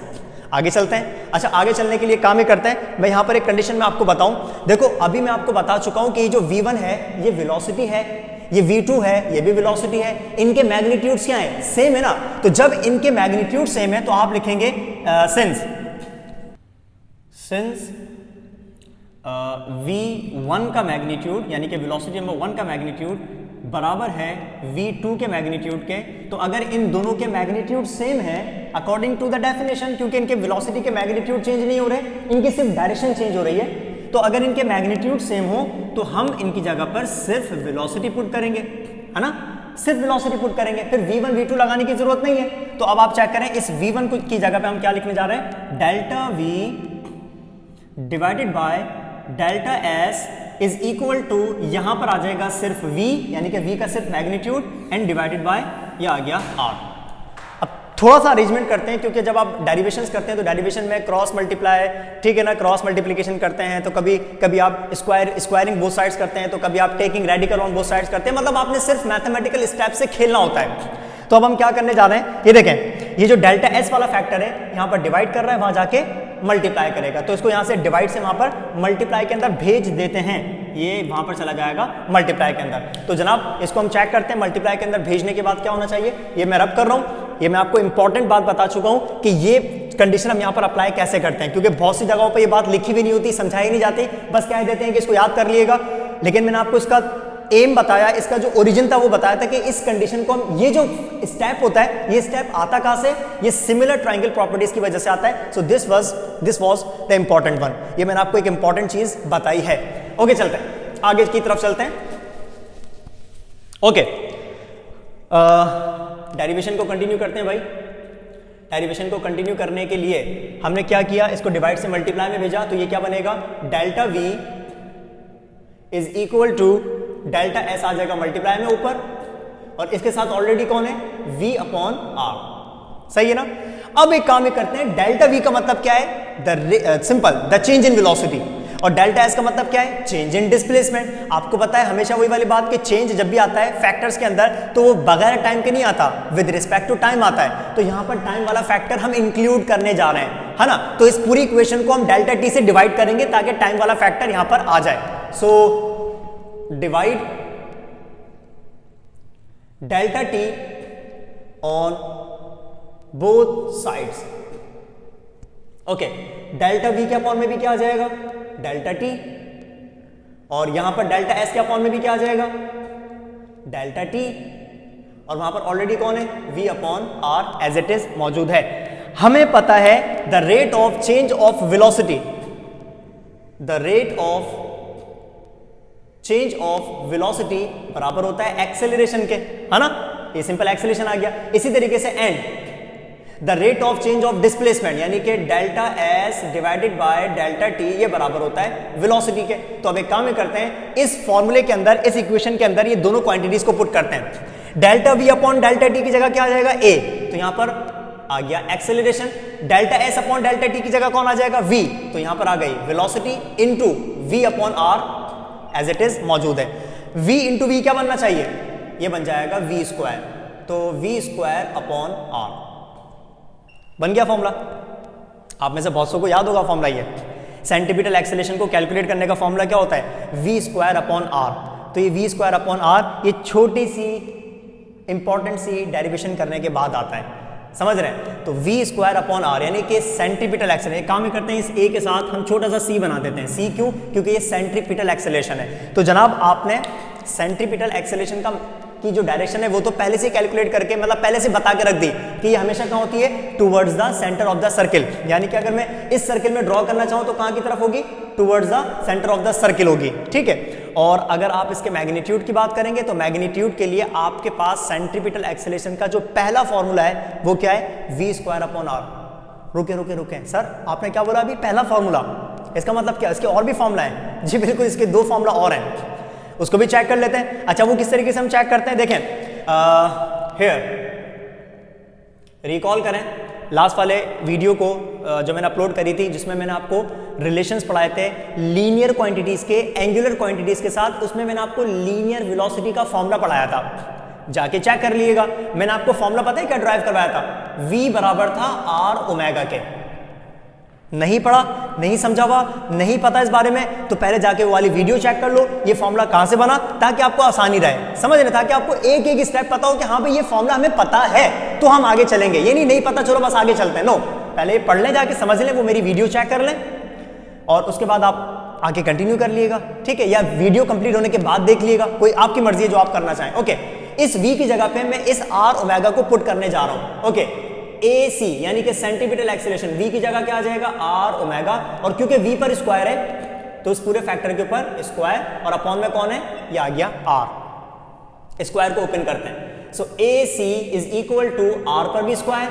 आगे चलते हैं। अच्छा, आगे चलने के लिए काम ही करते हैं। मैं यहां पर एक कंडीशन में आपको बताऊं, देखो अभी मैं आपको बता चुका हूं कि ये जो V1 है ये वेलोसिटी है, ये V2 है ये भी वेलोसिटी है। इनके मैग्नीट्यूड्स क्या हैं, सेम है ना। तो जब इनके मैग्नीट्यूड सेम है तो आप लिखेंगे सिंस V1 का मैग्नीट्यूड यानी कि वेलोसिटी नंबर 1 का मैग्नीट्यूड बराबर है V2 के मैग्नीट्यूड के, तो अगर इन दोनों के मैग्नीट्यूड सेम है अकॉर्डिंग टू द डेफिनेशन, क्योंकि इनके वेलोसिटी के मैग्नीट्यूड चेंज नहीं हो रहे, इनकी सिर्फ डायरेक्शन चेंज हो रही है, तो अगर इनके मैग्नीट्यूड सेम हो तो हम इनकी जगह पर सिर्फ वेलोसिटी पुट करेंगे, है ना, सिर्फ वेलोसिटी पुट करेंगे, फिर V1 V2 लगाने की जरूरत नहीं है। तो अब आप चेक करें, इस V1 की जगह पे हम क्या लिखने जा रहे हैं, delta V divided by delta S is equal to, यहां पर आ जाएगा सिर्फ v, यानी कि v का सिर्फ मैग्नीट्यूड, एंड डिवाइडेड बाय ये आ गया r। अब थोड़ा सा अरेंजमेंट करते हैं, क्योंकि जब आप डेरिवेशंस करते हैं तो डेरिवेशन में क्रॉस मल्टीप्लाई, ठीक है ना, क्रॉस मल्टीप्लिकेशन करते हैं, तो कभी आप स्क्वायरिंग बोथ साइड्स करते हैं, तो कभी आप taking radical on both sides करते हैं, मतलब आपने सिर्फ मैथमेटिकल स्टेप से खेलना होता है। तो अब हम क्या करने जा रहे हैं, ये देखें, ये जो डेल्टा एस वाला फैक्टर है यहां पर डिवाइड कर रहा है, वहां जाके मल्टीप्लाई करेगा, तो इसको यहां से डिवाइड से वहां पर मल्टीप्लाई के अंदर भेज देते हैं, ये वहां पर चला जाएगा मल्टीप्लाई के अंदर। तो जनाब इसको हम चेक करते हैं, मल्टीप्लाई के अंदर भेजने के बाद क्या होना चाहिए, ये मैं रब कर रहा हूं, ये मैं आपको इंपॉर्टेंट बात बता चुका हूं कि ये कंडीशन हम यहां पर अप्लाई कैसे करते हैं, क्योंकि बहुत सी जगहों पर ये बात लिखी भी नहीं होती, समझाई नहीं जाती, बस कह देते हैं कि इसको याद कर लिएगा। लेकिन मैंने आपको इसका एम बताया, इसका जो ओरिजिन था वो बताया था कि इस कंडीशन को हम, ये जो स्टेप होता है, ये स्टेप आता कहां से, ये सिमिलर ट्रायंगल प्रॉपर्टीज की वजह से आता है। So this was the important one, ये मैंने आपको एक इंपॉर्टेंट चीज बताई है। ओके, चलते हैं आगे की तरफ चलते हैं। ओके, डेरिवेशन को कंटिन्यू करते हैं भाई। डेरिवेशन को कंटिन्यू करने के लिए हमने क्या किया, इसको डिवाइड से मल्टीप्लाई में भेजा, तो ये क्या बनेगा, delta v is equal to delta S आ जाएगा मल्टीप्लाई में ऊपर, और इसके साथ ऑलरेडी कौन है, v अपॉन r, सही है ना। अब एक काम ये करते हैं, डेल्टा v का मतलब क्या है, simple the change in velocity, और डेल्टा एस का मतलब क्या है, चेंज इन डिस्प्लेसमेंट। आपको पता है हमेशा वही वाली बात कि चेंज जब भी आता है फैक्टर्स के अंदर तो वो बगैर टाइम के नहीं आता, विद रिस्पेक्ट टू टाइम आता है। तो यहां पर टाइम वाला फैक्टर हम इंक्लूड करने जा रहे हैं, है ना। तो इस पूरी इक्वेशन को हम डेल्टा टी से डिवाइड करेंगे ताकि टाइम वाला फैक्टर यहां पर आ जाए। So divide delta T on both sides. Okay, delta we के अपॉन में भी क्या आ जाएगा, डेल्टा टी, और यहां पर डेल्टा एस के अपॉन में भी क्या आ जाएगा, डेल्टा टी, और वहां पर ऑलरेडी कौन है, v upon R as it is मौजूद है। हमें पता है the rate of change of velocity, the rate of change of velocity बराबर होता है एक्सेलरेशन के, है ना, ये सिंपल एक्सेलरेशन आ गया। इसी तरीके से and the rate of change of displacement, यानी कि delta S divided by delta T, ये बराबर होता है वेलोसिटी के। तो अब एक काम करते हैं, इस फॉर्मूले के अंदर, इस इक्वेशन के अंदर ये दोनों क्वांटिटीज को पुट करते हैं। Delta we upon delta T की जगह क्या आ जाएगा, ए, तो यहां पर आ गया acceleration. Delta S upon delta T की जगह कौन आ जाएगा, वी, तो यहां पर आ गई velocity into V upon R as it is मौजूद है। v इंटू वी क्या बनना चाहिए, ये बन जाएगा वी स्क्वायर, तो वी स्क्वायर अपॉन आर बन गया फॉर्मूला। आप में से बहुत सौ को याद होगा फॉर्मूला, ये सेंटीमीटर एक्सेलरेशन को कैलकुलेट करने का फॉर्मूला क्या होता है, वी स्क्वायर अपॉन आर। तो ये वी स्क्वायर अपॉन आर, ये छोटी सी इंपॉर्टेंट सी डेरिवेशन करने के बाद आता है, समझ रहे हैं। तो v स्क्वायर अपॉन आर यानी कि सेंट्रीपिटल एक्सेलरेशन। काम ही करते हैं, इस a के साथ हम छोटा सा c बना देते हैं। c क्यों, क्योंकि ये सेंट्रीपिटल एक्सेलरेशन है। तो जनाब आपने सेंट्रीपिटल एक्सेलरेशन का की जो डायरेक्शन है वो तो पहले से कैलकुलेट करके, मतलब पहले से बता के रख दी कि ये हमेशा कहाँ होती है, towards the centre of the circle. यानी कि अगर मैं इस सर्किल में ड्रॉ करना चाहूँ तो कहाँ की तरफ होगी, towards the centre of the circle होगी, ठीक है। और अगर आप इसके मैग्नीट्यूड की बात करेंगे तो मैग्नीट्यूड के लिए आपके पास सेंट्रीपिटल एक्सेलरेशन का जो पहला फॉर्मूला है वो क्या है, वी स्क्वायर अपॉन आर। रुके सर, आपने क्या बोला अभी, पहला फॉर्मूला, इसका मतलब क्या, इसके और भी फॉर्मूला है जी, बिल्कुल, इसके दो फॉर्मूला और हैं, उसको भी चेक कर लेते हैं। अच्छा, वो किस तरीके से हम चेक करते हैं, देखें, हियर रिकॉल करें लास्ट वाले वीडियो को जो मैंने अपलोड करी थी, जिसमें मैंने आपको रिलेशंस पढ़ाए थे लीनियर क्वांटिटीज के एंगुलर क्वांटिटीज के साथ। उसमें मैंने आपको लीनियर वेलोसिटी का फॉर्मूला पढ़ाया था, जाके चेक कर लिएगा। मैंने आपको फॉर्मूला पता है क्या ड्राइव करवाया था, v बराबर था r ओमेगा के। नहीं पढ़ा, नहीं समझा हुआ, नहीं पता इस बारे में, तो पहले जाके वो वाली वीडियो चेक कर लो, ये फॉर्मूला कहां से बना, ताकि आपको आसानी रहे, समझ रहे, ताकि आपको एक एक स्टेप पता हो कि हाँ भाई ये फॉर्मूला हमें पता है तो हम आगे चलेंगे। ये नहीं पता चलो बस आगे चलते हैं, नो, पहले पढ़ लें, जाके समझ लें, वो मेरी वीडियो चेक कर लें और उसके बाद आप आगे कंटिन्यू कर लिएगा, ठीक है, या वीडियो कंप्लीट होने के बाद देख लिएगा, कोई आपकी मर्जी है जो आप करना चाहें। ओके, इस v की जगह पे मैं इस r ओमेगा को पुट करने जा रहा हूं। ओके, AC यानी कि सेंटीमीटर एक्सेलरेशन, v की जगह क्या आ जाएगा, r ओमेगा, और क्योंकि v पर स्क्वायर है तो इस पूरे फैक्टर के ऊपर स्क्वायर, और अपॉन में कौन है, ये आ गया r। स्क्वायर को ओपन करते हैं, so AC is equal to r पर भी स्क्वायर,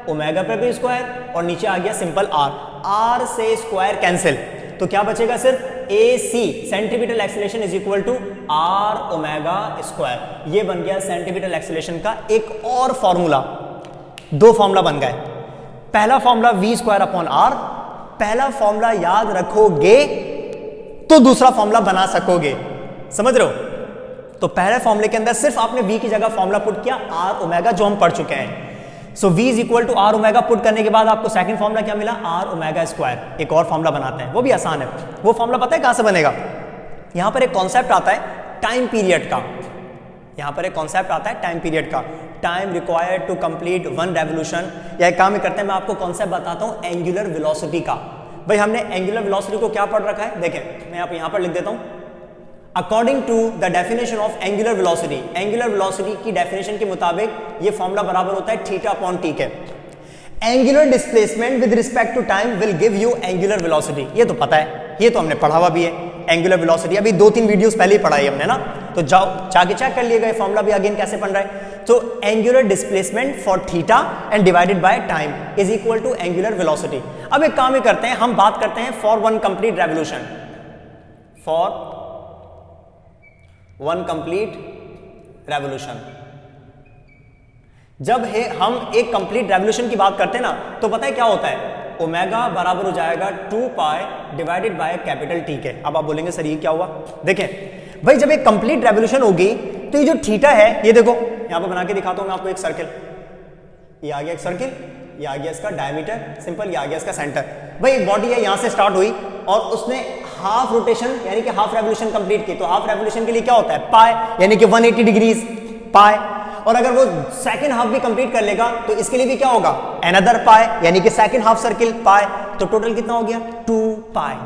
ओमेगा पर भी स्क्वायर, और नीचे आ गया सिंपल r। r से स्क्वायर कैंसिल, तो क्या बचेगा, सिर्फ AC centripetal acceleration is equal to R omega square. ये बन गया सेंट्रीपिटल एक्सेलरेशन का एक और फॉर्मूला। दो फॉर्मूला बन गए। पहला formula V square upon R, पहला फॉर्मूला याद रखोगे तो दूसरा फॉर्मूला बना सकोगे, समझ रहे हो? तो पहले फॉर्मूले के अंदर सिर्फ आपने V की जगह फॉर्मूला पुट किया R ओमेगा, जो हम पढ़ चुके हैं। So V is equal to R omega put करने के बाद आपको सेकंड फॉर्मूला क्या मिला, R ओमेगा स्क्वायर। एक और फॉर्मूला बनाते हैं, वो भी आसान है। वो फॉर्मूला पता है कहां से बनेगा? यहां पर एक कॉन्सेप्ट आता है टाइम पीरियड का। यहां पर एक कॉन्सेप्ट आता है टाइम पीरियड का, time required to complete one revolution. या एक काम ही करते हैं, मैं आपको कॉन्सेप्ट बताता हूं एंगुलर वेलोसिटी का। भाई हमने एंगुलर वेलोसिटी को क्या पढ़ रखा है, देखें मैं आप यहां पर लिख देता हूं। According to the definition of angular velocity, angular velocity की डेफिनेशन के मुताबिक ये फॉर्मूला बराबर होता है थीटा अपॉन टी के। Angular displacement with respect to time will give you angular velocity. ये तो पता है, ये तो हमने पढ़ा हुआ भी है एंगुलर वेलोसिटी, अभी 2-3 वीडियोस पहले ही पढ़ा है हमने ना। तो जाओ जाके चेक कर लिएगा ये फॉर्मूला भी अगेन कैसे बन रहा है। तो angular displacement for theta and divided by time is equal to angular velocity. अब एक काम ही करते हैं, हम बात करते हैं for one complete revolution, for one complete revolution. जब हम एक कंप्लीट रेवोल्यूशन की बात करते हैं ना, तो पता है क्या होता है, ओमेगा बराबर हो जाएगा 2 पाई डिवाइडेड बाय कैपिटल टी के। अब आप बोलेंगे सर ये क्या हुआ? देखें भाई, जब एक कंप्लीट रेवोल्यूशन होगी तो ये जो थीटा है, ये देखो यहां पर बना के दिखाता हूं मैं आपको एक सर्किल। ये आ गया एक सर्किल, ये आ गया इसका डायमीटर सिंपल, ये आ गया इसका सेंटर। भाई एक बॉडी है, यहां से स्टार्ट हुई और उसने हाफ रोटेशन यानी कि हाफ रेवोल्यूशन कंप्लीट की। तो हाफ रेवोल्यूशन के लिए क्या होता है, पाई, यानी कि 180 डिग्रीज पाई। और अगर वो सेकंड हाफ भी कंप्लीट कर लेगा तो इसके लिए भी क्या होगा, अनदर पाई, यानी कि सेकंड हाफ सर्किल पाई। तो टोटल कितना हो गया, 2 पाई।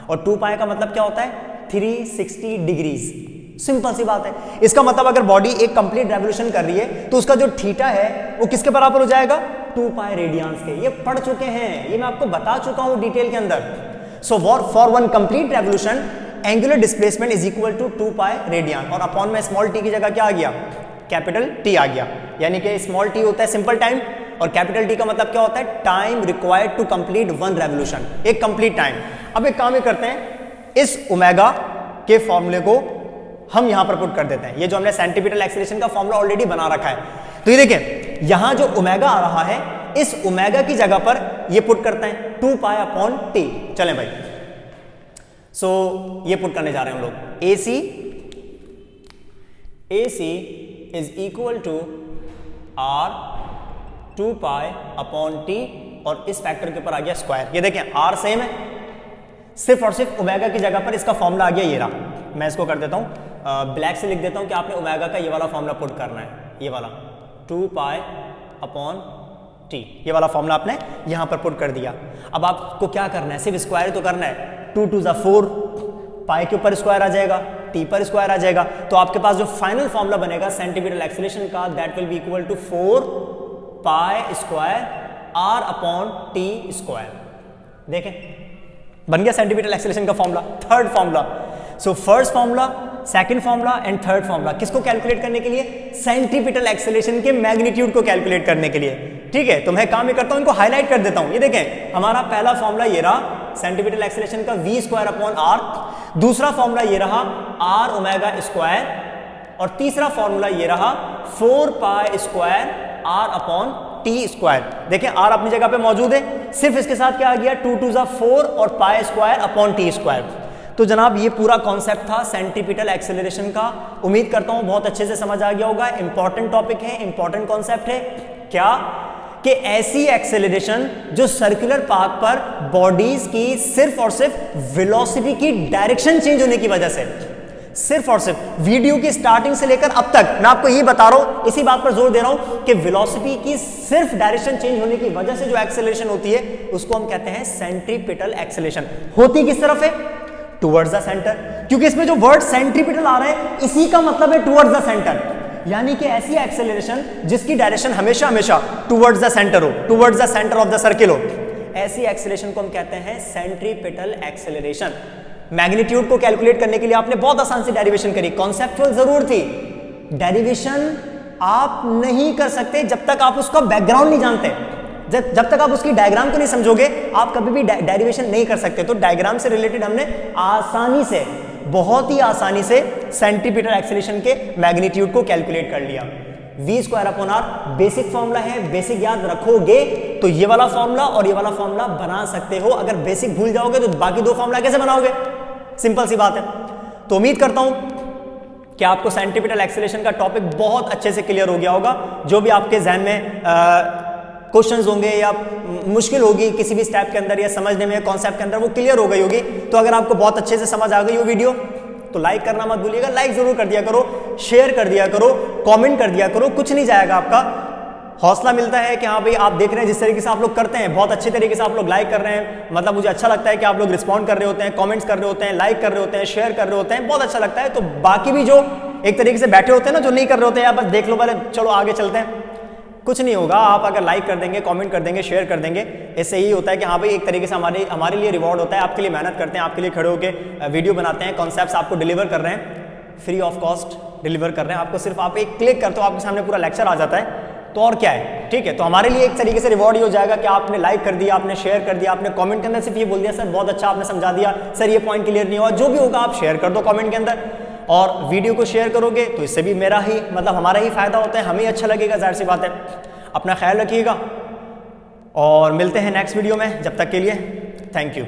और 2 पाई का मतलब क्या होता है, 360 डिग्रीज। सिंपल सी बात है। इसका मतलब अगर बॉडी एक कंप्लीट रेवोल्यूशन कर रही है तो उसका जो थीटा है वो किसके बराबर हो जाएगा, 2 पाई रेडियंस के। ये पढ़ चुके हैं, ये मैं आपको बता चुका हूं डिटेल के अंदर। So for one complete revolution angular displacement is equal to 2 pi radian. और अपॉन में स्मॉल टी की जगह क्या आ गया, कैपिटल टी आ गया। यानी कि स्मॉल टी होता है सिंपल टाइम और कैपिटल टी का मतलब क्या होता है, time required to complete one revolution, एक कंप्लीट टाइम। अब एक काम ही करते हैं, इस ओमेगा के फॉर्मूले को हम यहां पर पुट कर देते हैं। ये जो हमने सेंट्रीपिटल एक्सेलरेशन का फॉर्मूला ऑलरेडी बना रखा है, तो ये देखें यहां जो ओमेगा आ रहा है, इस ओमेगा की जगह पर ये पुट करते हैं 2 पाई अपॉन टी। चलें भाई, सो ये पुट करने जा रहे हैं हम लोग। AC is equal to R 2 pi upon T और इस फैक्टर के ऊपर आ गया स्क्वायर। ये देखें R सेम है, सिर्फ और सिर्फ ओमेगा की जगह पर इसका फॉर्मूला आ गया ये रहा। मैं इसको कर देता हूं ब्लैक से लिख देता हूं कि आपने ओमेगा का ये वाला फॉर्मूला पुट करना है, ये वाला 2 पाई अपॉन टी, ये वाला फॉर्मूला आपने यहां पर पुट कर दिया। अब आपको क्या करना है, सिर्फ स्क्वायर तो करना है। 2 2 ज़ा 4, पाई के ऊपर स्क्वायर आ जाएगा, टी पर स्क्वायर आ जाएगा। तो आपके पास जो फाइनल फॉर्मूला बनेगा सेंटीमीटर एक्सेलरेशन का, that will be equal to 4 pi square R upon T square. देखें बन गया सेंटीमीटर एक्सेलरेशन का formula, third formula. So first formula, second formula and third formula किसको कैलकुलेट करने के लिए, सेंट्रीपिटल एक्सेलरेशन के मैग्नीट्यूड को कैलकुलेट करने के लिए। ठीक है, तो मैं काम ही करता हूं, इनको हाईलाइट कर देता हूं। ये देखें हमारा पहला फॉर्मूला ये रहा सेंट्रीपिटल एक्सेलरेशन का, V स्क्वायर अपॉन R। दूसरा फॉर्मूला ये रहा R ओमेगा स्क्वायर। और तीसरा फॉर्मूला ये रहा 4 pi square R upon T square. देखें R अपनी जगह पे मौजूद है, सिर्फ इसके साथ क्या आ गया 2 2 ज़ा 4 और pi square upon T square. तो जनाब ये पूरा कॉन्सेप्ट था सेंट्रीपिटल एक्सेलरेशन का। उम्मीद करता हूं बहुत अच्छे से समझ आ गया होगा। इंपॉर्टेंट टॉपिक है, इंपॉर्टेंट कॉन्सेप्ट है। क्या कि ऐसी एक्सेलरेशन जो सर्कुलर पाथ पर बॉडीज की सिर्फ और सिर्फ वेलोसिटी की डायरेक्शन चेंज होने की वजह से, सिर्फ और सिर्फ वीडियो की स्टार्टिंग से लेकर अब तक मैं आपको ये बता रहा हूं, इसी बात पर जोर दे रहा हूं कि वेलोसिटी की सिर्फ डायरेक्शन चेंज होने की वजह से जो एक्सेलरेशन होती है उसको हम कहते हैं सेंट्रीपिटल एक्सेलरेशन। होती किस तरफ है, टुवर्ड्स द सेंटर। क्योंकि इसमें जो वर्ड सेंट्रीपिटल आ रहा है इसी का मतलब है टुवर्ड्स द सेंटर। यानी कि ऐसी एक्सेलरेशन जिसकी डायरेक्शन हमेशा हमेशा टुवर्ड्स द सेंटर हो, towards the centre of the circle हो, ऐसी एक्सेलरेशन को हम कहते हैं सेंट्रीपिटल एक्सेलरेशन। मैग्नीट्यूड को कैलकुलेट करने के लिए आपने बहुत आसान सी डेरिवेशन करी, कॉन्सेप्चुअल जरूर थी। डेरिवेशन आप नहीं कर सकते जब तक आप उसका बैकग्राउंड नहीं जानते। जब तक आप उसकी डायग्राम को नहीं समझोगे आप कभी भी डेरिवेशन नहीं कर सकते। तो डायग्राम से रिलेटेड हमने आसानी से, बहुत ही आसानी से सेंटीमीटर एक्सेलरेशन के मैग्नीट्यूड को कैलकुलेट कर लिया। v square upon R basic formula है, बेसिक याद रखोगे तो ये वाला फॉर्मूला और ये वाला फॉर्मूला बना सकते हो। अगर बेसिक भूल जाओगे तो बाकी दो फॉर्मूला कैसे बनाओगे? सिंपल सी बात है। तो उम्मीद करता हूं कि आपको सेंटीमीटर एक्सेलरेशन का टॉपिक बहुत अच्छे से क्लियर हो गया होगा। जो भी आपके जहन में क्वेश्चंस होंगे या मुश्किल होगी किसी भी स्टेप के अंदर या समझने में कॉन्सेप्ट के अंदर, वो क्लियर हो गई होगी। तो अगर आपको बहुत अच्छे से समझ आ गई वो वीडियो तो लाइक करना मत भूलिएगा, लाइक जरूर कर दिया करो, शेयर कर दिया करो, कमेंट कर दिया करो, कुछ नहीं जाएगा आपका। हौसला मिलता है कि हाँ भाई आप देख रहे हैं, जिस तरीके से आप लोग करते हैं बहुत अच्छे तरीके से आप लोग लाइक कर रहे हैं, मतलब मुझे अच्छा लगता है कि आप लोग रिस्पॉन्ड कर रहे होते हैं, कमेंट्स कर रहे होते हैं, लाइक कर रहे होते हैं, शेयर कर रहे होते हैं, बहुत अच्छा लगता है। तो बाकी भी जो एक तरीके से बैठे होते हैं ना, जो नहीं कर रहे होते हैं, बस देख लो पहले, चलो आगे चलते हैं, कुछ नहीं होगा। आप अगर लाइक कर देंगे, कमेंट कर देंगे, शेयर कर देंगे, इससे ही होता है कि हाँ भाई एक तरीके से हमारे लिए रिवॉर्ड होता है। आपके लिए मेहनत करते हैं, आपके लिए खड़े होकर वीडियो बनाते हैं, कॉन्सेप्ट्स आपको डिलीवर कर रहे हैं, फ्री ऑफ कॉस्ट डिलीवर कर रहे हैं आपको। सिर्फ आप एक क्लिक करते हो आपके सामने पूरा लेक्चर आ जाता है, तो और क्या है, ठीक है। तो हमारे लिए एक तरीके से रिवॉर्ड ही हो जाएगा कि आपने लाइक कर दिया, आपने शेयर कर दिया, आपने कमेंट के अंदर सिर्फ ये बोल दिया सर बहुत अच्छा आपने समझा दिया, सर ये पॉइंट क्लियर नहीं हुआ, जो भी होगा आप शेयर कर दो कमेंट के अंदर। और वीडियो को शेयर करोगे तो इससे भी मेरा ही मतलब हमारा ही फायदा होता है, हमें अच्छा लगेगा, जाहिर सी बात है। अपना ख्याल रखिएगा और मिलते हैं नेक्स्ट वीडियो में, जब तक के लिए थैंक यू।